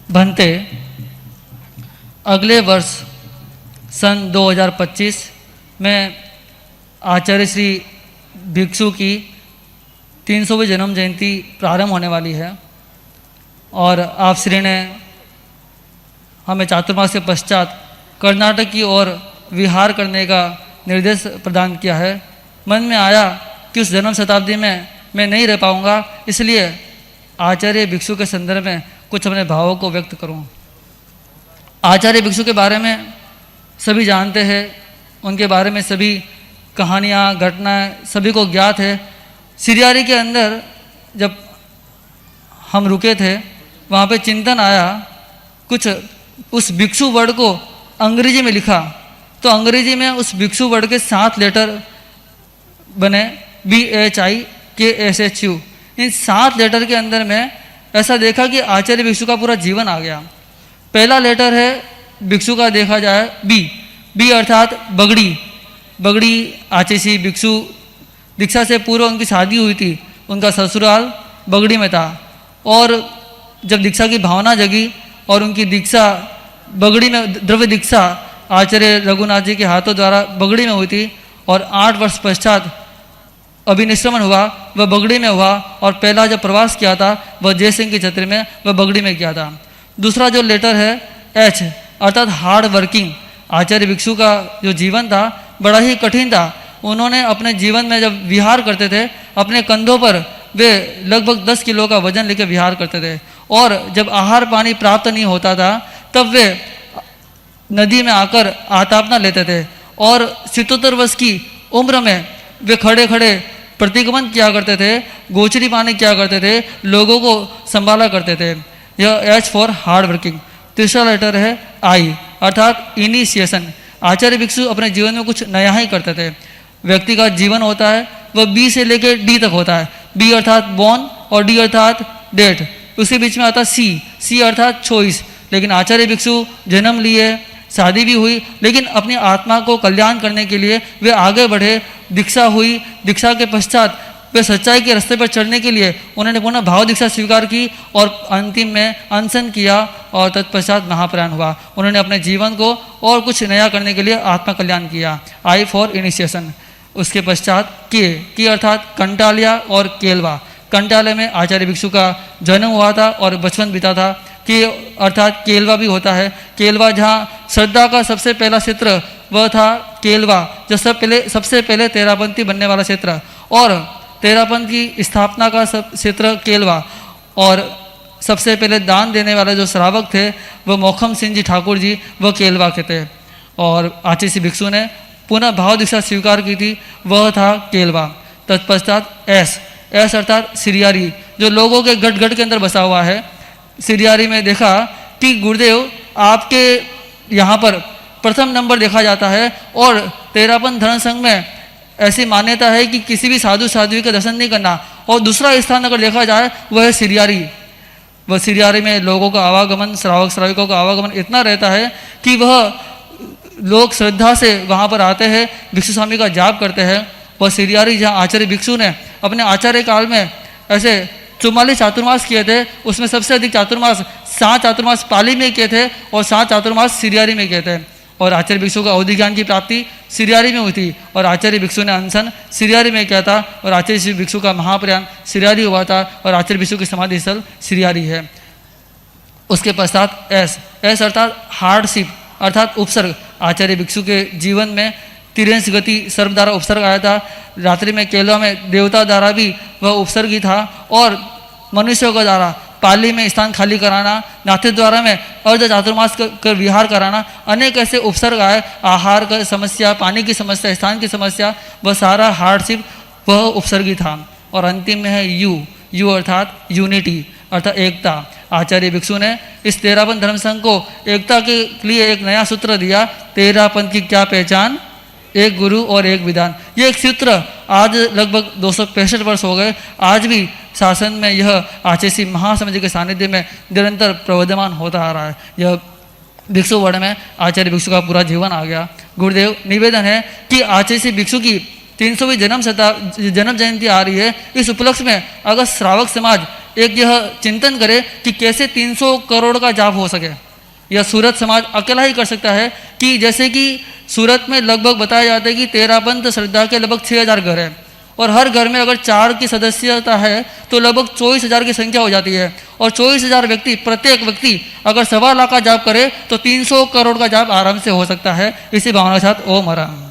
भंते, अगले वर्ष सन 2025 में आचार्य श्री भिक्षु की 300वीं जन्म जयंती प्रारंभ होने वाली है और आप श्री ने हमें चातुर्मास के पश्चात कर्नाटक की ओर विहार करने का निर्देश प्रदान किया है। मन में आया कि उस जन्म शताब्दी में मैं नहीं रह पाऊंगा, इसलिए आचार्य भिक्षु के संदर्भ में कुछ अपने भावों को व्यक्त करूं। आचार्य भिक्षु के बारे में सभी जानते हैं, उनके बारे में सभी कहानियाँ घटनाएं सभी को ज्ञात है। सिरियारी के अंदर जब हम रुके थे वहाँ पे चिंतन आया, कुछ उस भिक्षु वर्ड को अंग्रेजी में लिखा तो अंग्रेजी में उस भिक्षु वर्ड के 7 लेटर बने BHIKSHU। इन 7 लेटर के अंदर में ऐसा देखा कि आचार्य भिक्षु का पूरा जीवन आ गया। पहला लेटर है भिक्षु का, देखा जाए बी अर्थात बगड़ी। बगड़ी आचार्य भिक्षु दीक्षा से पूर्व उनकी शादी हुई थी, उनका ससुराल बगड़ी में था और जब दीक्षा की भावना जगी और उनकी दीक्षा बगड़ी में, द्रव्य दीक्षा आचार्य रघुनाथ जी के हाथों द्वारा बगड़ी में हुई थी और 8 वर्ष पश्चात अभिनिश्रमण हुआ, वह बगड़ी में हुआ और पहला जब प्रवास किया था वह जय सिंह की छत्र में, वह बगड़ी में किया था। दूसरा जो लेटर है H अर्थात हार्ड वर्किंग। आचार्य भिक्षु का जो जीवन था बड़ा ही कठिन था। उन्होंने अपने जीवन में जब विहार करते थे अपने कंधों पर वे लगभग 10 किलो का वजन लेकर विहार करते थे और जब आहार पानी प्राप्त नहीं होता था तब वे नदी में आकर आतापना लेते थे और 77 वर्ष की उम्र में वे खड़े खड़े प्रतिगमन किया करते थे, गोचरी पानी किया करते थे, लोगों को संभाला करते थे। यह H फॉर हार्ड वर्किंग। तीसरा लेटर है I अर्थात इनिशिएशन। आचार्य भिक्षु अपने जीवन में कुछ नया ही करते थे। व्यक्ति का जीवन होता है वह B से लेकर D तक होता है। B अर्थात बॉर्न और D अर्थात डेट, उसके बीच में आता C अर्थात चॉइस। लेकिन आचार्य भिक्षु जन्म लिए, शादी भी हुई, लेकिन अपनी आत्मा को कल्याण करने के लिए वे आगे बढ़े। दीक्षा हुई, दीक्षा के पश्चात वे सच्चाई के रास्ते पर चढ़ने के लिए उन्होंने पुनः भाव दीक्षा स्वीकार की और अंतिम में अनशन किया और तत्पश्चात महाप्रयाण हुआ। उन्होंने अपने जीवन को और कुछ नया करने के लिए आत्मा कल्याण किया। I for initiation. उसके पश्चात के अर्थात कंटालिया और केलवा। कंटाले में आचार्य भिक्षु का जन्म हुआ था और बचपन बीता था। के अर्थात केलवा भी होता है। केलवा जहाँ श्रद्धा का सबसे पहला क्षेत्र वह था केलवा, जो सबसे पहले तेरापंथी बनने वाला क्षेत्र और तेरापंथ की स्थापना का क्षेत्र केलवा और सबसे पहले दान देने वाले जो श्रावक थे वह मोखम सिंह जी ठाकुर जी, वह केलवा के थे। और आचार्य भिक्षु ने पुनः भाव दीक्षा स्वीकार की थी, वह था केलवा। तत्पश्चात एस अर्थात सिरियारी, जो लोगों के गट के अंदर बसा हुआ है। सिरियारी में देखा कि गुरुदेव आपके यहाँ पर प्रथम नंबर देखा जाता है और तेरापंथ धर्म संघ में ऐसी मान्यता है कि किसी भी साधु साध्वी का दर्शन नहीं करना। और दूसरा स्थान अगर देखा जाए वह है सिरियारी। वह सिरियारी में लोगों का आवागमन, श्रावक श्राविकों का आवागमन इतना रहता है कि वह लोग श्रद्धा से वहाँ पर आते हैं, भिक्षु स्वामी का जाप करते हैं। वह सिरियारी जहाँ आचार्य भिक्षु ने अपने आचार्य काल में ऐसे 44 चातुर्मास किए थे, उसमें सबसे अधिक चातुर्मास 7 चातुर्मास पाली में किए थे और 7 चातुर्मास सिरियारी में किए थे। और आचार्य भिक्षु का अवधि ज्ञान की प्राप्ति सिरियारी में हुई थी और आचार्य भिक्षु ने अनशन सिरियारी में किया था और आचार्य भिक्षु का महाप्रयाण सिरियारी हुआ था और आचार्य भिक्षु की समाधि स्थल सिरियारी है। उसके पश्चात एस अर्थात हार्डशिप अर्थात उपसर्ग। आचार्य भिक्षु के जीवन में तिरंश गति सर्प द्वारा उपसर्ग आया था। रात्रि में केलवा में देवता द्वारा भी वह उपसर्ग ही था और मनुष्यों के द्वारा पाली में स्थान खाली कराना, नाथी द्वारा में अर्ध चातुर्मास कर विहार कराना, अनेक ऐसे उपसर्ग आए। आहार का समस्या, पानी की समस्या, स्थान की समस्या, वह सारा हार्डशिप वह उपसर्गी था। और अंतिम में है यू अर्थात यूनिटी अर्थात एकता। आचार्य भिक्षु ने इस तेरापंथ धर्म संघ को एकता के लिए एक नया सूत्र दिया, तेरापंथ की क्या पहचान, एक गुरु और एक विधान। ये एक सूत्र आज लगभग 265 वर्ष हो गए, आज भी शासन में यह आचार्य महासमाज के सानिध्य में निरंतर प्रवर्धमान होता आ रहा है। यह भिक्षु वर्ण में आचार्य भिक्षु का पूरा जीवन आ गया। गुरुदेव निवेदन है कि आचार्य भिक्षु की 300वीं जन्म जयंती आ रही है। इस उपलक्ष्य में अगर श्रावक समाज एक यह चिंतन करे कि कैसे 300 करोड़ का जाप हो सके। यह सूरत समाज अकेला ही कर सकता है कि जैसे कि सूरत में लगभग बताया जाता है कि तेरापंथ श्रद्धा के लगभग 6000 घर हैं और हर घर में अगर 4 की सदस्यता है तो लगभग 24,000 की संख्या हो जाती है और 24,000 व्यक्ति, प्रत्येक व्यक्ति अगर 1.25 लाख का जाप करे तो 300 करोड़ का जाप आराम से हो सकता है। इसी भावना के साथ ओम हरा।